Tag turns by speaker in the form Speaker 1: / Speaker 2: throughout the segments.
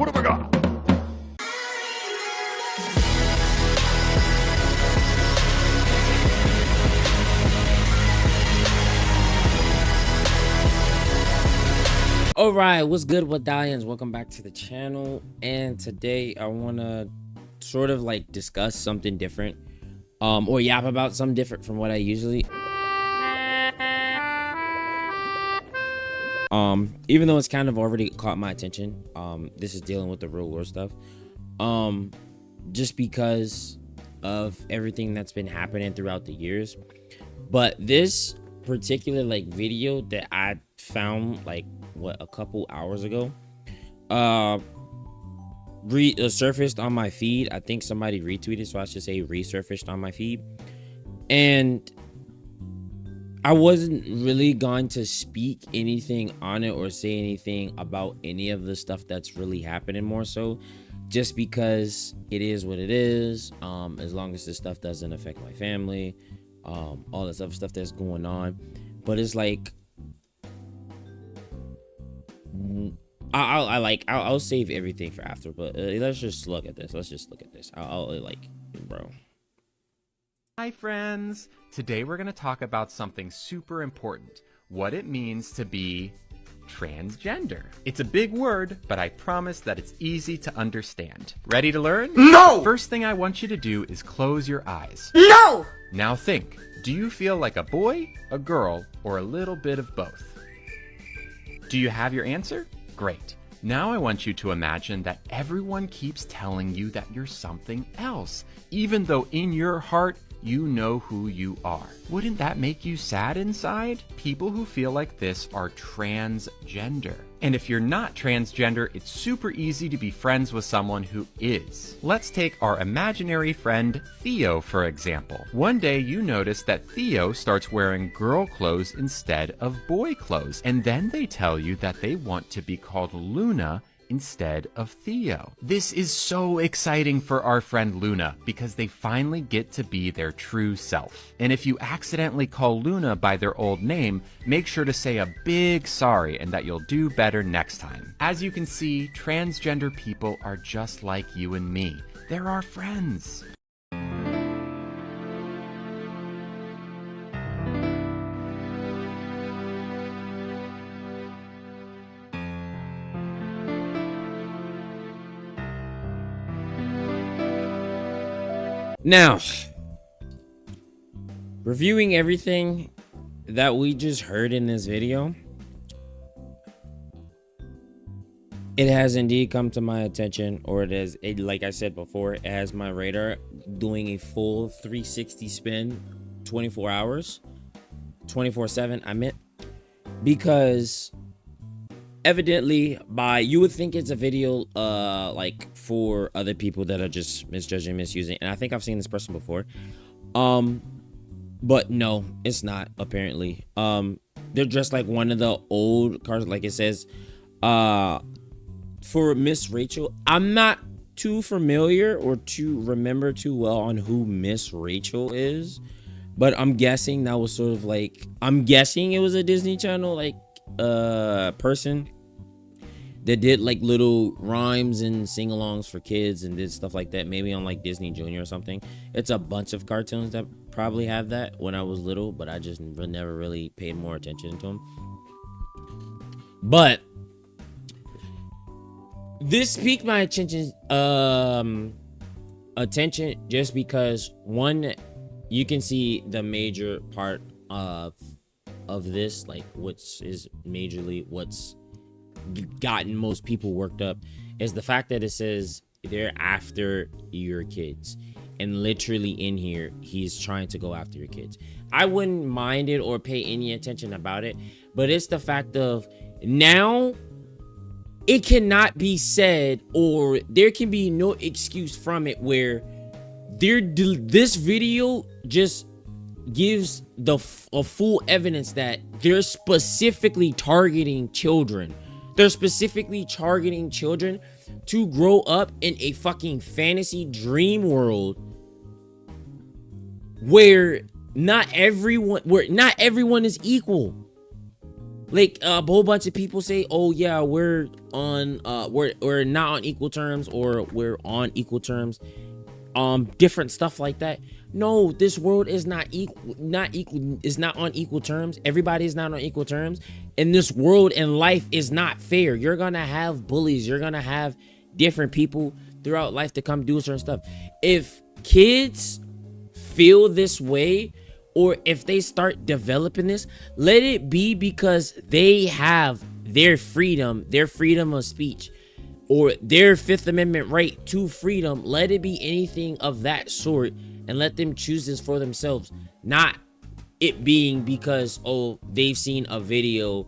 Speaker 1: what have I got?
Speaker 2: Alright, what's good with Dalians? Welcome back to the channel, and today I want to sort of like discuss something different, or yap about something different from what I usually. Even though it's kind of already caught my attention, this is dealing with the real world stuff, just because of everything that's been happening throughout the years. But this particular like video that I found like a couple hours ago surfaced on my feed. I think somebody retweeted, so I should say resurfaced on my feed, and I wasn't really going to speak anything on it or say anything about any of the stuff that's really happening, more so just because it is what it is. As long as this stuff doesn't affect my family, all this other stuff that's going on. But it's like I'll save everything for after, but let's just look at this. I'll like, bro.
Speaker 3: Hi friends! Today we're going to talk about something super important, what it means to be transgender. It's a big word, but I promise that it's easy to understand. Ready to learn?
Speaker 1: No!
Speaker 3: First thing I want you to do is close your eyes.
Speaker 1: No!
Speaker 3: Now think, do you feel like a boy, a girl, or a little bit of both? Do you have your answer? Great. Now I want you to imagine that everyone keeps telling you that you're something else, even though in your heart you know who you are. Wouldn't that make you sad inside? People who feel like this are transgender. And if you're not transgender, it's super easy to be friends with someone who is. Let's take our imaginary friend Theo, for example. One day you notice that Theo starts wearing girl clothes instead of boy clothes, and then they tell you that they want to be called Luna instead of Theo. This is so exciting for our friend Luna because they finally get to be their true self. And if you accidentally call Luna by their old name, make sure to say a big sorry and that you'll do better next time. As you can see, transgender people are just like you and me. They're our friends.
Speaker 2: Now, reviewing everything that we just heard in this video, it has indeed come to my attention, or like I said before, it has my radar doing a full 360 spin, 24 hours, 24/7, I meant, because evidently you would think it's a video like for other people that are just misjudging, misusing, and I think I've seen this person before, but no, it's not. Apparently they're just like one of the old cars, like it says for Miss Rachel. I'm not too familiar or to remember too well on who Miss Rachel is, but I'm guessing that was sort of like, I'm guessing it was a Disney Channel like person that did like little rhymes and sing-alongs for kids and did stuff like that, maybe on like Disney Junior or something. It's a bunch of cartoons that probably have that when I was little, but I just never really paid more attention to them. But this piqued my attention just because, one, you can see the major part of this, like what's gotten most people worked up, is the fact that it says they're after your kids, and literally in here he's trying to go after your kids. I wouldn't mind it or pay any attention about it, but it's the fact of now it cannot be said, or there can be no excuse from it, where this video just gives a full evidence that they're specifically targeting children. They're specifically targeting children to grow up in a fucking fantasy dream world where not everyone is equal. Like a whole bunch of people say, "Oh yeah, we're on, we're not on equal terms, or we're on equal terms." Different stuff like that. No, this world is not equal, is not on equal terms. Everybody is not on equal terms, and this world and life is not fair. You're gonna have bullies. You're gonna have different people throughout life to come do certain stuff. If kids feel this way, or if they start developing this, let it be because they have their freedom of speech, or their Fifth Amendment right to freedom. Let it be anything of that sort, and let them choose this for themselves. Not it being because, oh, they've seen a video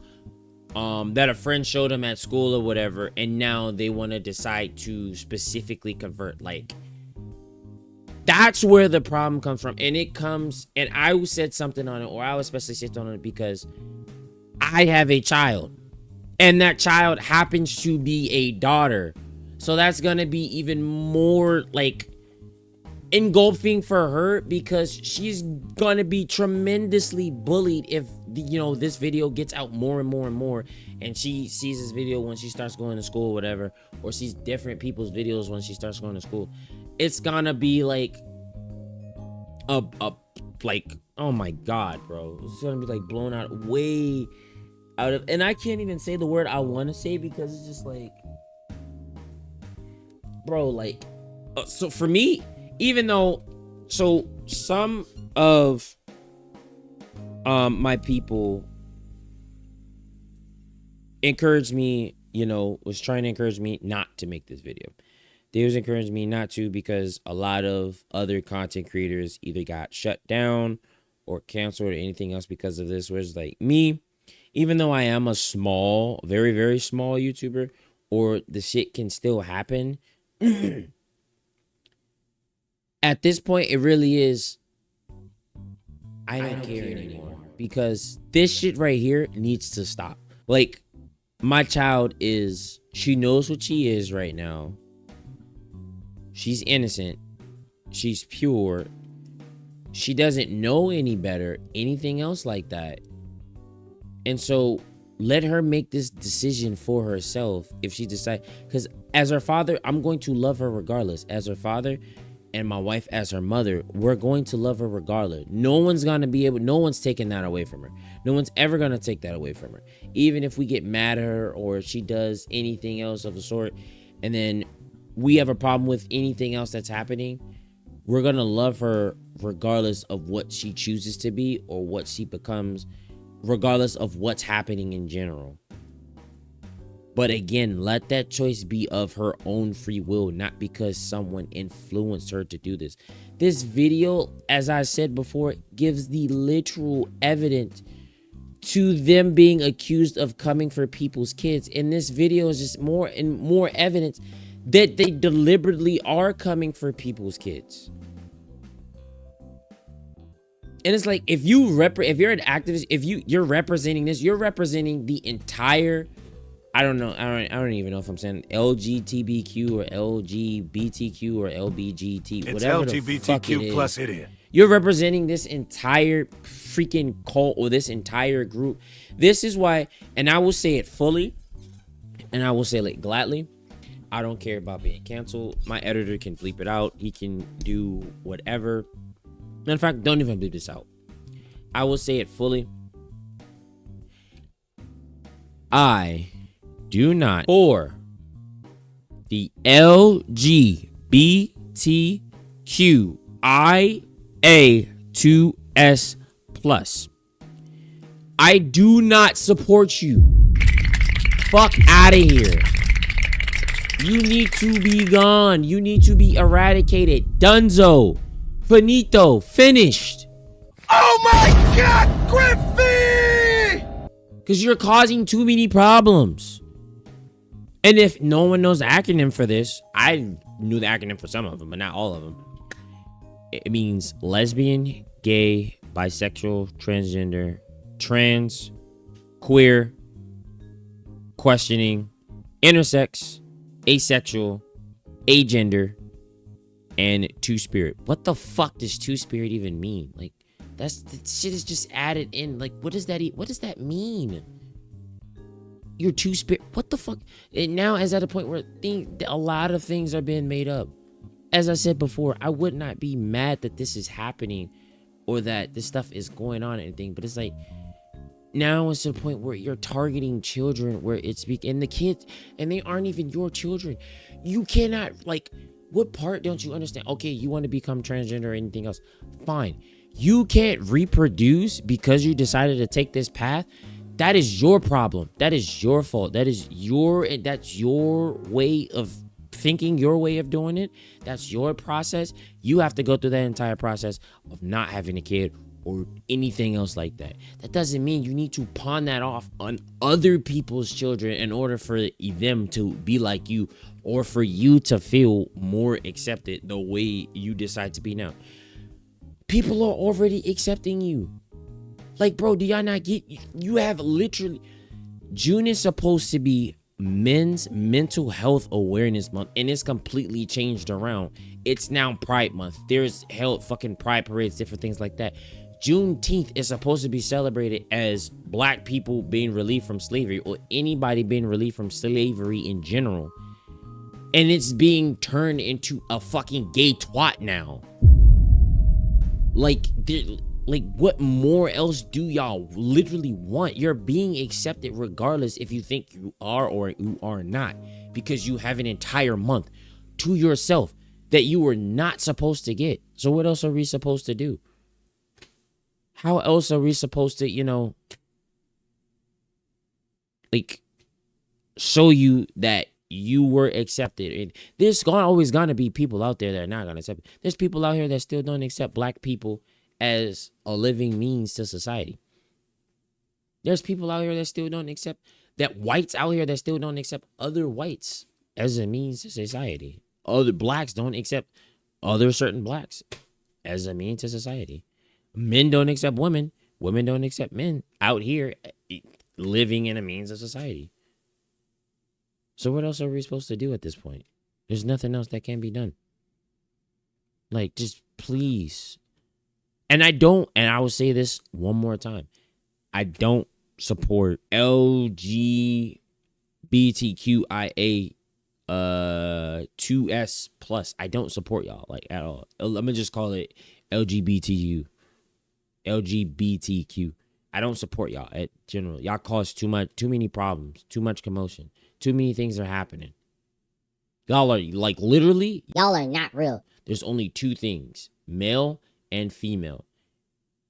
Speaker 2: that a friend showed them at school or whatever, and now they want to decide to specifically convert. Like, that's where the problem comes from. And it comes, and I said something on it, or I especially said on it because I have a child, and that child happens to be a daughter. So that's gonna be even more like engulfing for her, because she's gonna be tremendously bullied if this video gets out more and more and more, and she sees this video when she starts going to school or whatever, or sees different people's videos when she starts going to school. It's gonna be like like, oh my god, bro, it's gonna be like blown out way out of, and I can't even say the word I want to say because it's just like, bro, like, so for me, even though, so some of my people encouraged me, was trying to encourage me not to make this video. They was encouraging me not to because a lot of other content creators either got shut down or canceled or anything else because of this. Whereas like me, even though I am a small, very, very small YouTuber, or the shit can still happen, at this point, it really is, I don't care anymore. Because this shit right here needs to stop. Like, my child she knows what she is right now. She's innocent. She's pure. She doesn't know any better, anything else like that. And so let her make this decision for herself if she decides. Because as her father, I'm going to love her regardless. As her father, and my wife as her mother, we're going to love her regardless. No one's taking that away from her. No one's ever going to take that away from her. Even if we get mad at her, or she does anything else of the sort, and then we have a problem with anything else that's happening, we're going to love her regardless of what she chooses to be or what she becomes, regardless of what's happening in general. But again, let that choice be of her own free will, not because someone influenced her to do this. This video, as I said before, gives the literal evidence to them being accused of coming for people's kids. And this video is just more and more evidence that they deliberately are coming for people's kids. And it's like, if you're an activist, if you're representing this, you're representing the entire, I don't know. I don't even know if I'm saying LGBTQ or LGBTQ or LBGT, whatever the fuck it is.
Speaker 1: LGBTQ plus idiot.
Speaker 2: You're representing this entire freaking cult, or this entire group. This is why, and I will say it fully, and I will say it gladly, I don't care about being canceled. My editor can bleep it out. He can do whatever. Matter of fact, don't even bleep this out. I will say it fully. I do not for the LGBTQIA2S plus. I do not support you. Fuck out of here. You need to be gone. You need to be eradicated. Dunzo. Finito. Finished.
Speaker 1: Oh my God, Griffey!
Speaker 2: Because you're causing too many problems. And if no one knows the acronym for this, I knew the acronym for some of them, but not all of them. It means lesbian, gay, bisexual, transgender, trans, queer, questioning, intersex, asexual, agender, and two-spirit. What the fuck does two-spirit even mean? Like, that shit is just added in. Like, what does that mean? You're too spirit. What the fuck? It now is at a point where a lot of things are being made up. As I said before, I would not be mad that this is happening or that this stuff is going on or anything, but it's like now it's to the point where you're targeting children where it's and the kids, and they aren't even your children. You cannot, like, what part don't you understand? Okay, you want to become transgender or anything else, fine. You can't reproduce because you decided to take this path. That is your problem. That is your fault. That's your way of thinking, your way of doing it. That's your process. You have to go through that entire process of not having a kid or anything else like that. That doesn't mean you need to pawn that off on other people's children in order for them to be like you or for you to feel more accepted the way you decide to be now. People are already accepting you. Like, bro, do y'all not get, you have literally, June is supposed to be Men's Mental Health Awareness Month, and it's completely changed around. It's now Pride Month. There's fucking pride parades, different things like that. Juneteenth is supposed to be celebrated as black people being relieved from slavery, or anybody being relieved from slavery in general. And it's being turned into a fucking gay twat now. Like, what more else do y'all literally want? You're being accepted regardless if you think you are or you are not, because you have an entire month to yourself that you were not supposed to get. So what else are we supposed to do? How else are we supposed to, like, show you that you were accepted? And there's always gonna be people out there that are not gonna accept it. There's people out here that still don't accept black people as a living means to society. There's people out here that still don't accept, that whites out here that still don't accept other whites as a means to society. Other blacks don't accept other certain blacks as a means to society. Men don't accept women. Women don't accept men out here living in a means of society. So what else are we supposed to do at this point? There's nothing else that can be done. Like, just please. And I will say this one more time. I don't support LGBTQIA 2S plus. I don't support y'all, like, at all. Let me just call it LGBTQ. I don't support y'all at general. Y'all cause too many problems, too much commotion, too many things are happening. Y'all are, like, literally,
Speaker 4: Y'all are not real.
Speaker 2: there's only two things, male and female.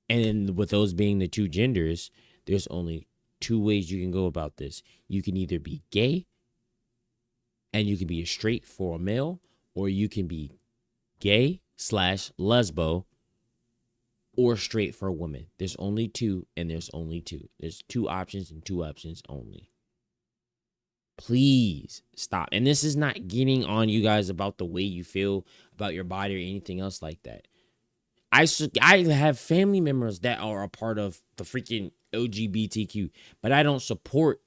Speaker 2: And then with those being the two genders, there's only two ways you can go about this. You can either be gay and you can be a straight for a male, or you can be gay / lesbo or straight for a woman. There's only two, and there's only two. There's two options and two options only. Please stop. And this is not getting on you guys about the way you feel about your body or anything else like that. I have family members that are a part of the freaking LGBTQ, but I don't support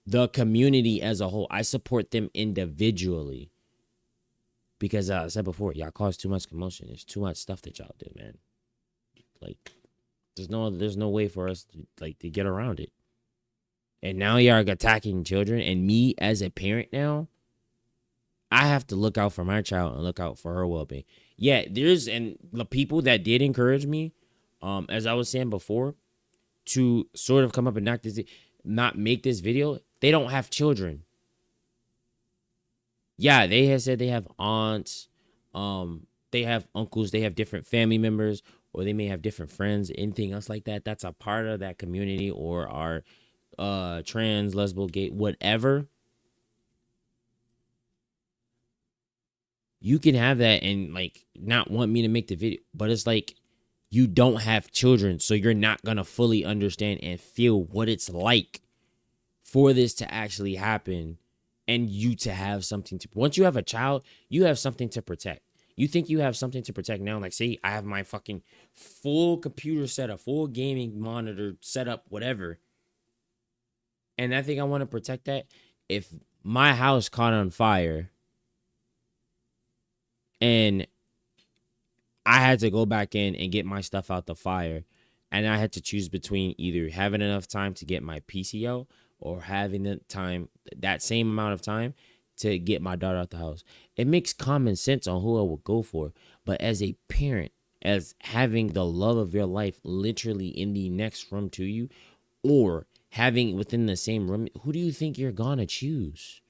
Speaker 2: the community as a whole. I support them individually. Because I said before, y'all cause too much commotion. There's too much stuff that y'all do, man. Like, there's no way for us to get around it. And now y'all are attacking children, and me as a parent now, I have to look out for my child and look out for her well-being. Yeah, and the people that did encourage me, as I was saying before, to sort of come up and not make this video, they don't have children. Yeah, they have said they have aunts, they have uncles, they have different family members, or they may have different friends, anything else like that. That's a part of that community, or are trans, lesbo, gay, whatever. You can have that and, like, not want me to make the video, but it's like, you don't have children, so you're not gonna fully understand and feel what it's like for this to actually happen, and you to have something to, once you have a child, you have something to protect. You think you have something to protect now, like, say I have my fucking full computer setup, full gaming monitor setup, whatever, and I think I want to protect that. If my house caught on fire and I had to go back in and get my stuff out the fire, and I had to choose between either having enough time to get my PC out or having the time, that same amount of time to get my daughter out the house. It makes common sense on who I would go for. But as a parent, as having the love of your life literally in the next room to you, or having within the same room, who do you think you're gonna choose?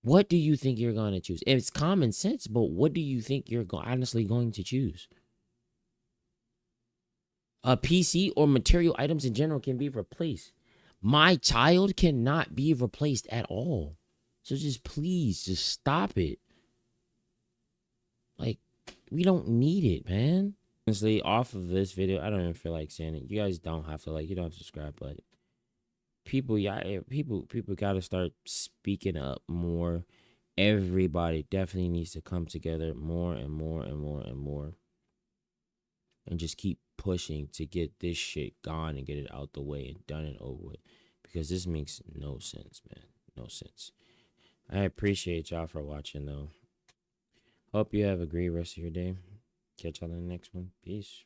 Speaker 2: What do you think you're gonna choose? It's common sense, but what do you think you're honestly going to choose? A PC or material items in general can be replaced. My child cannot be replaced at all. So just please, just stop it. Like, we don't need it, man. Honestly, off of this video, I don't even feel like saying it. You guys don't have to, like, you don't have to subscribe, but people, yeah, people gotta start speaking up more. Everybody definitely needs to come together more and more and more and more, and just keep pushing to get this shit gone and get it out the way and done and over with, because this makes no sense, man. No sense. I appreciate y'all for watching, though. Hope you have a great rest of your day. Catch y'all in the next one. Peace.